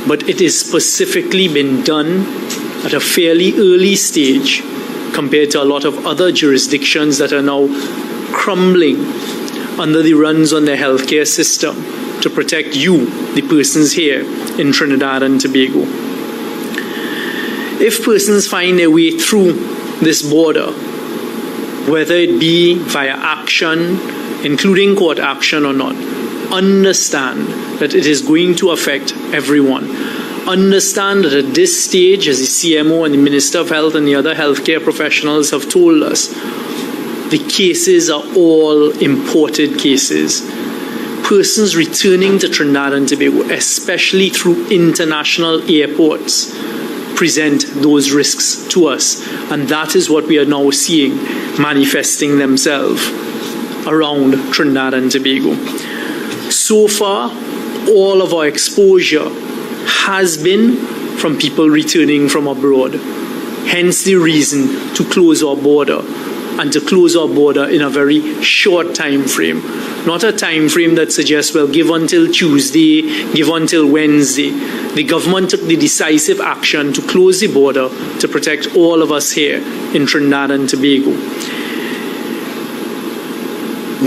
but it is specifically been done at a fairly early stage compared to a lot of other jurisdictions that are now crumbling under the runs on their healthcare system to protect you, the persons here in Trinidad and Tobago. If persons find their way through this border, whether it be via action, including court action or not, understand that it is going to affect everyone. Understand that at this stage, as the CMO and the Minister of Health and the other healthcare professionals have told us, the cases are all imported cases. Persons returning to Trinidad and Tobago, especially through international airports, present those risks to us. And that is what we are now seeing manifesting themselves around Trinidad and Tobago. So far, all of our exposure has been from people returning from abroad. Hence the reason to close our border, and to close our border in a very short time frame. Not a time frame that suggests, well, give until Tuesday, give until Wednesday. The government took the decisive action to close the border to protect all of us here in Trinidad and Tobago.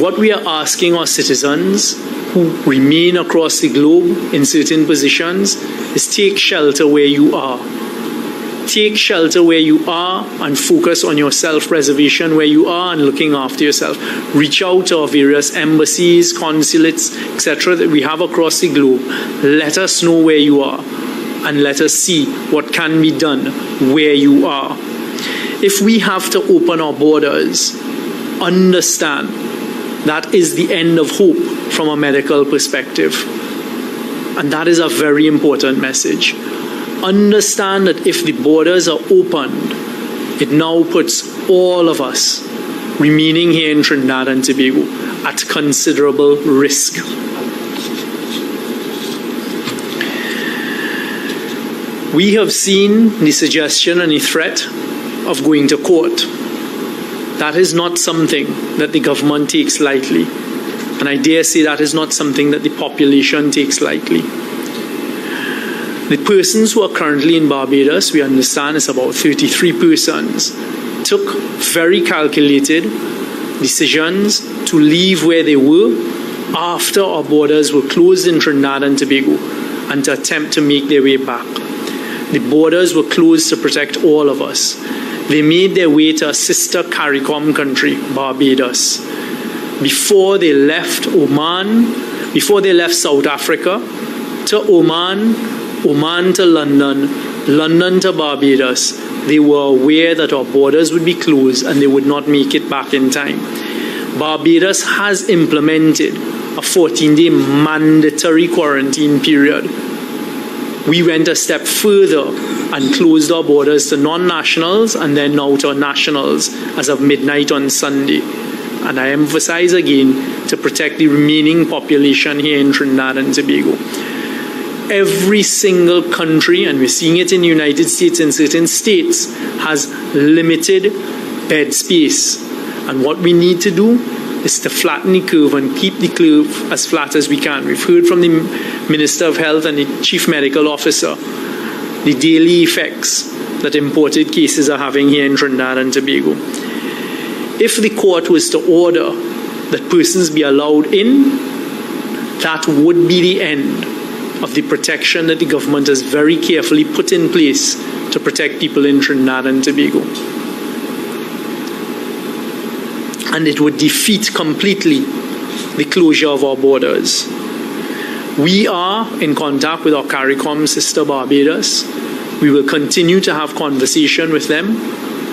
What we are asking our citizens who remain across the globe in certain positions is take shelter where you are. Take shelter where you are and focus on your self-preservation where you are and looking after yourself. Reach out to our various embassies, consulates, etc. that we have across the globe. Let us know where you are and let us see what can be done where you are. If we have to open our borders, understand that is the end of hope from a medical perspective. And that is a very important message. Understand that if the borders are opened, it now puts all of us remaining here in Trinidad and Tobago at considerable risk. We have seen the suggestion and the threat of going to court. That is not something that the government takes lightly. And I dare say that is not something that the population takes lightly. The persons who are currently in Barbados, we understand is about 33 persons, took very calculated decisions to leave where they were after our borders were closed in Trinidad and Tobago and to attempt to make their way back. The borders were closed to protect all of us. They made their way to a sister CARICOM country, Barbados. Before they left Oman, before they left South Africa, to Oman, Oman to London, London to Barbados, they were aware that our borders would be closed and they would not make it back in time. Barbados has implemented a 14-day mandatory quarantine period. We went a step further and closed our borders to non-nationals and then now to nationals as of midnight on Sunday. And I emphasize again, to protect the remaining population here in Trinidad and Tobago. Every single country, and we're seeing it in the United States in certain states, has limited bed space. And what we need to do is to flatten the curve and keep the curve as flat as we can. We've heard from the Minister of Health and the Chief Medical Officer the daily effects that imported cases are having here in Trinidad and Tobago. If the court was to order that persons be allowed in, that would be the end of the protection that the government has very carefully put in place to protect people in Trinidad and Tobago. And it would defeat completely the closure of our borders. We are in contact with our CARICOM sister Barbados. We will continue to have conversation with them.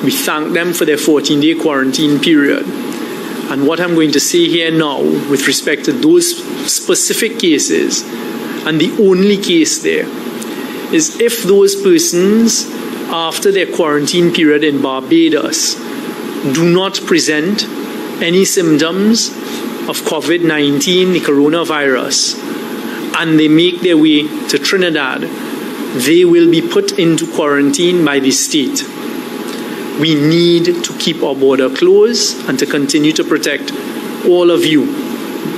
We thank them for their 14-day quarantine period. And what I'm going to say here now with respect to those specific cases, and the only case there, is if those persons, after their quarantine period in Barbados, do not present any symptoms of COVID-19, the coronavirus, and they make their way to Trinidad, they will be put into quarantine by the state. We need to keep our border closed and to continue to protect all of you,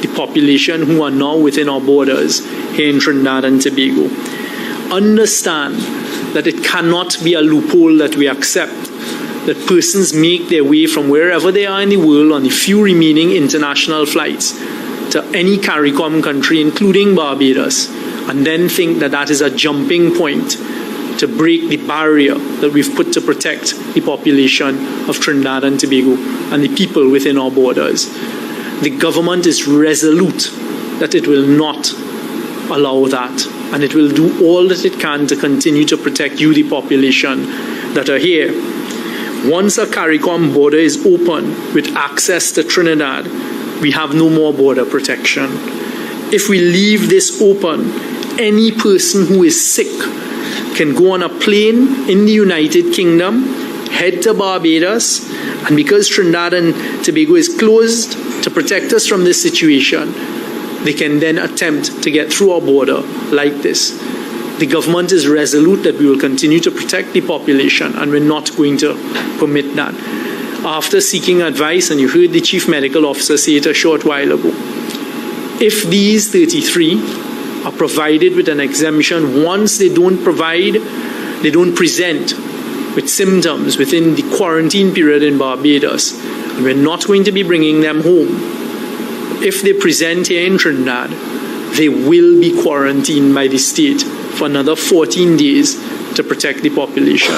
the population who are now within our borders here in Trinidad and Tobago. understand that it cannot be a loophole that we accept, that persons make their way from wherever they are in the world on the few remaining international flights to any CARICOM country, including Barbados, and then think that that is a jumping point to break the barrier that we've put to protect the population of Trinidad and Tobago and the people within our borders. The government is resolute that it will not allow that, and it will do all that it can to continue to protect you, the population that are here. Once a CARICOM border is open with access to Trinidad, we have no more border protection. If we leave this open, any person who is sick can go on a plane in the United Kingdom, head to Barbados, and because Trinidad and Tobago is closed to protect us from this situation, they can then attempt to get through our border like this. The government is resolute that we will continue to protect the population, and we're not going to permit that. After seeking advice, and you heard the Chief Medical Officer say it a short while ago, if these 33 are provided with an exemption, once they don't present with symptoms within the quarantine period in Barbados, and we're not going to be bringing them home. If they present here in Trinidad, they will be quarantined by the state for another 14 days to protect the population.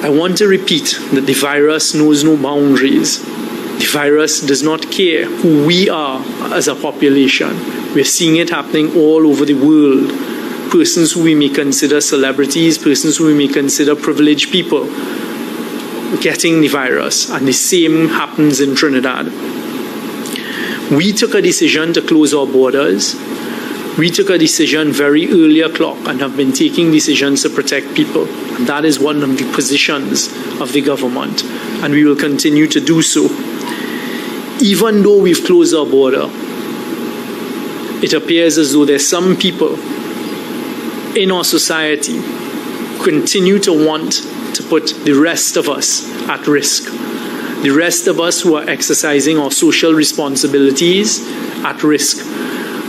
I want to repeat that the virus knows no boundaries. The virus does not care who we are as a population. We're seeing it happening all over the world. Persons who we may consider celebrities, persons who we may consider privileged people, getting the virus, and the same happens in Trinidad. We took a decision to close our borders. We took a decision very early o'clock and have been taking decisions to protect people. And that is one of the positions of the government, and we will continue to do so. Even though we've closed our border, it appears as though there's some people in our society who continue to want to put the rest of us at risk. The rest of us who are exercising our social responsibilities at risk.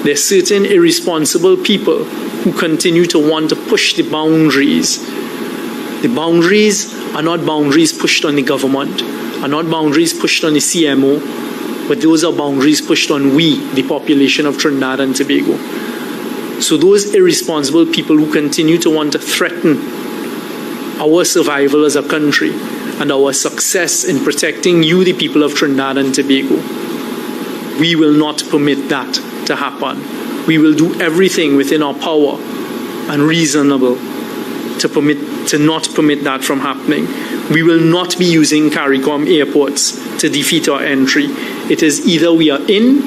There are certain irresponsible people who continue to want to push the boundaries. The boundaries are not boundaries pushed on the government, are not boundaries pushed on the CMO, but those are boundaries pushed on we, the population of Trinidad and Tobago. So those irresponsible people who continue to want to threaten our survival as a country and our success in protecting you, the people of Trinidad and Tobago, we will not permit that to happen. We will do everything within our power and reasonable to not permit that from happening. We will not be using CARICOM airports to defeat our entry. It is either we are in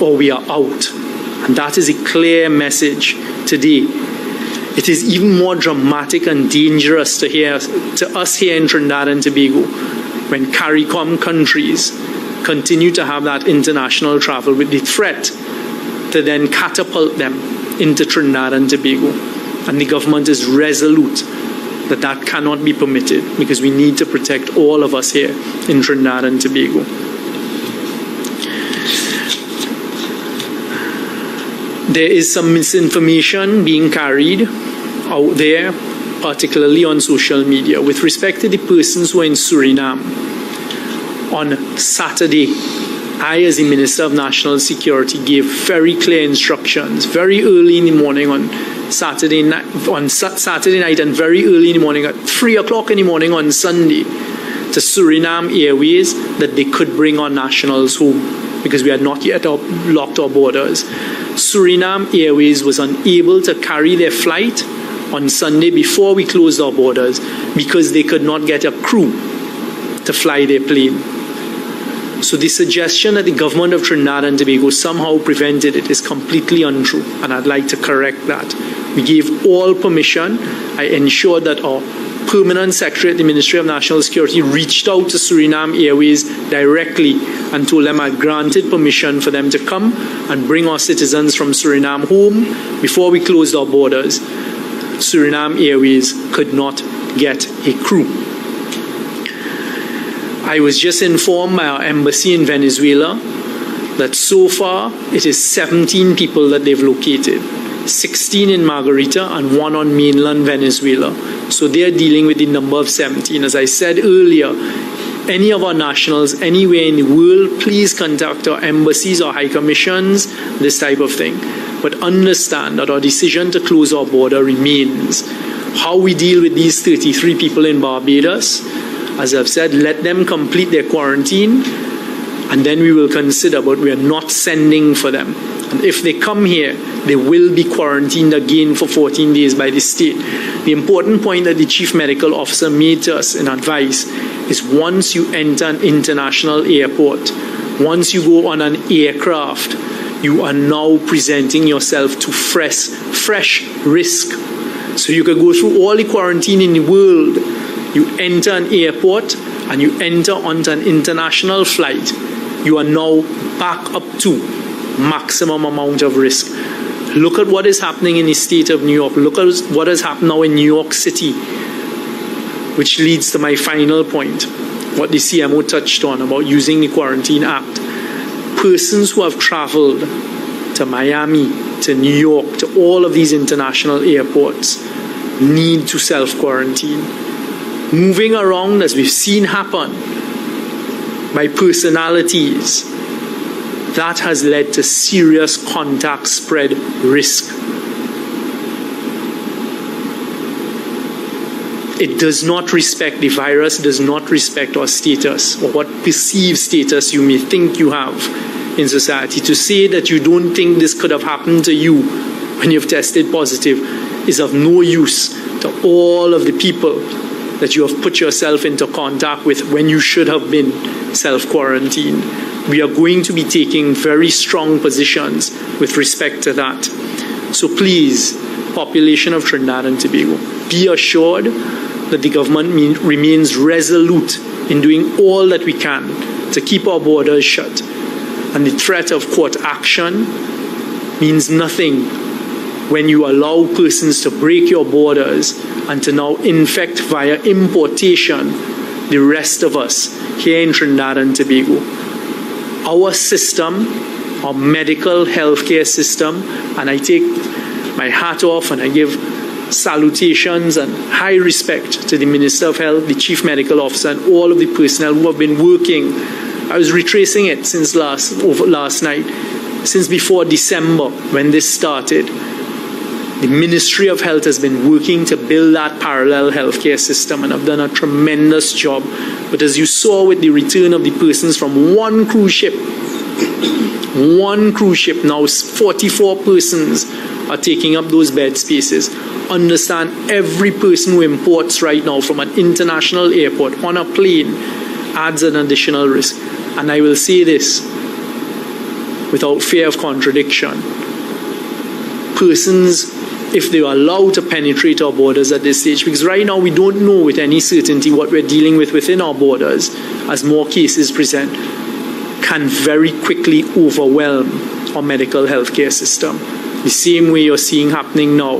or we are out. And that is a clear message today. It is even more dramatic and dangerous to us here in Trinidad and Tobago when CARICOM countries continue to have that international travel with the threat to then catapult them into Trinidad and Tobago. And the government is resolute that that cannot be permitted because we need to protect all of us here in Trinidad and Tobago. There is some misinformation being carried out there, particularly on social media, with respect to the persons who are in Suriname. On Saturday, I, as the Minister of National Security, gave very clear instructions very early in the morning on Saturday night and very early in the morning at 3 o'clock in the morning on Sunday to Suriname Airways that they could bring our nationals home because we had not yet locked our borders. Suriname Airways was unable to carry their flight on Sunday before we closed our borders because they could not get a crew to fly their plane. So the suggestion that the government of Trinidad and Tobago somehow prevented it is completely untrue, and I'd like to correct that. We gave all permission. I ensured that our Permanent Secretary at the Ministry of National Security reached out to Suriname Airways directly and told them I granted permission for them to come and bring our citizens from Suriname home before we closed our borders. Suriname Airways could not get a crew. I was just informed by our embassy in Venezuela that so far it is 17 people that they've located. 16 in Margarita, and 1 on mainland Venezuela. So they are dealing with the number of 17. As I said earlier, any of our nationals anywhere in the world, please contact our embassies or high commissions, this type of thing. But understand that our decision to close our border remains. How we deal with these 33 people in Barbados, as I've said, let them complete their quarantine, and then we will consider, but we are not sending for them. And if they come here, they will be quarantined again for 14 days by the state. The important point that the Chief Medical Officer made to us in advice is once you enter an international airport, once you go on an aircraft, you are now presenting yourself to fresh risk. So you can go through all the quarantine in the world. You enter an airport and you enter onto an international flight. You are now back up to maximum amount of risk. Look at what is happening in the state of New York. Look at what has happened now in New York City, which leads to my final point, what the CMO touched on about using the Quarantine Act. Persons who have traveled to Miami, to New York, to all of these international airports need to self-quarantine. Moving around, as we've seen happen, by personalities, that has led to serious contact spread risk. It does not respect, the virus does not respect our status or what perceived status you may think you have in society. To say that you don't think this could have happened to you when you've tested positive is of no use to all of the people that you have put yourself into contact with when you should have been self-quarantined. We are going to be taking very strong positions with respect to that. So please, population of Trinidad and Tobago, be assured that the government remains resolute in doing all that we can to keep our borders shut. And the threat of court action means nothing when you allow persons to break your borders and to now infect via importation the rest of us here in Trinidad and Tobago. Our system, our medical healthcare system, and I take my hat off and I give salutations and high respect to the Minister of Health, the Chief Medical Officer, and all of the personnel who have been working. I was retracing it since last night, since before December when this started. The Ministry of Health has been working to build that parallel healthcare system and have done a tremendous job. But as you saw with the return of the persons from one cruise ship, now 44 persons are taking up those bed spaces. Understand, every person who imports right now from an international airport on a plane adds an additional risk. And I will say this without fear of contradiction. Persons, if they are allowed to penetrate our borders at this stage, because right now we don't know with any certainty what we're dealing with within our borders as more cases present, can very quickly overwhelm our medical healthcare system. The same way you're seeing happening now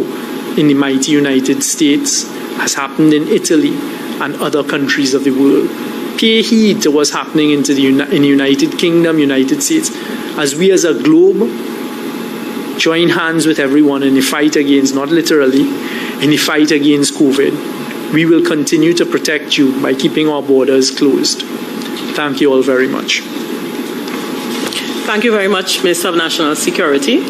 in the mighty United States has happened in Italy and other countries of the world. Pay heed to what's happening in the United Kingdom, United States, as we as a globe join hands with everyone in the fight against, not literally, in the fight against COVID. We will continue to protect you by keeping our borders closed. Thank you all very much. Thank you very much, Minister of National Security.